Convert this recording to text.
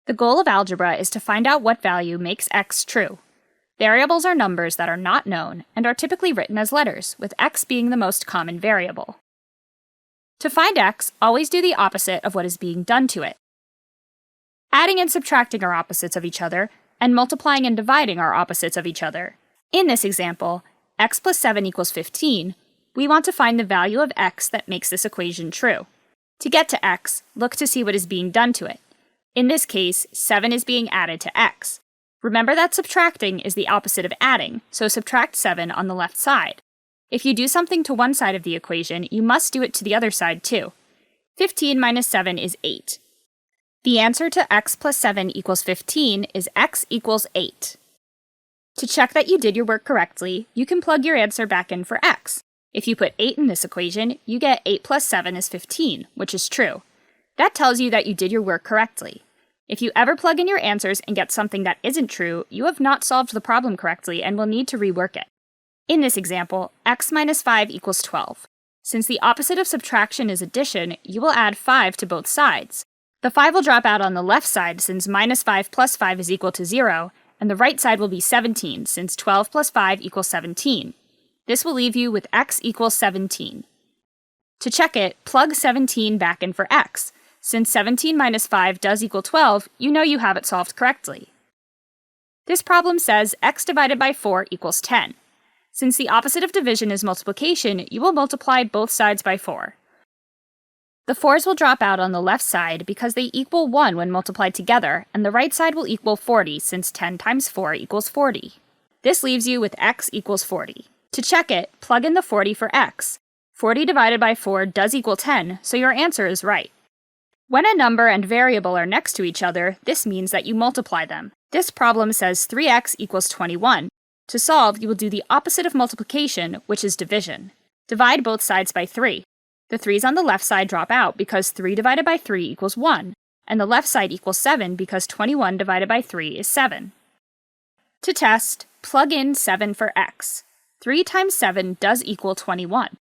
The goal of algebra is to find out what value makes x true. Variables are numbers that are not known and are typically written as letters, with x being the most common variable. To find x, always do the opposite of what is being done to it. Adding and subtracting are opposites of each other, and multiplying and dividing are opposites of each other. In this example, x plus 7 equals 15, we want to find the value of x that makes this equation true. To get to x, look to see what is being done to it. In this case, 7 is being added to x. Remember that subtracting is the opposite of adding, so subtract 7 on the left side. If you do something to one side of the equation, you must do it to the other side too. 15 minus 7 is 8. The answer to x plus 7 equals 15 is x equals 8. To check that you did your work correctly, you can plug your answer back in for x. If you put 8 in this equation, you get 8 plus 7 is 15, which is true. That tells you that you did your work correctly. If you ever plug in your answers and get something that isn't true, you have not solved the problem correctly and will need to rework it. In this example, x minus 5 equals 12. Since the opposite of subtraction is addition, you will add 5 to both sides. The 5 will drop out on the left side since minus 5 plus 5 is equal to 0, and the right side will be 17 since 12 plus 5 equals 17. This will leave you with x equals 17. To check it, plug 17 back in for x. Since 17 minus 5 does equal 12, you know you have it solved correctly. This problem says x divided by 4 equals 10. Since the opposite of division is multiplication, you will multiply both sides by 4. The 4's will drop out on the left side because they equal 1 when multiplied together, and the right side will equal 40 since 10 times 4 equals 40. This leaves you with x equals 40. To check it, plug in the 40 for x. 40 divided by 4 does equal 10, so your answer is right. When a number and variable are next to each other, this means that you multiply them. This problem says 3x equals 21. To solve, you will do the opposite of multiplication, which is division. Divide both sides by 3. The 3's on the left side drop out because 3 divided by 3 equals 1, and the left side equals 7 because 21 divided by 3 is 7. To test, plug in 7 for x. 3 times 7 does equal 21.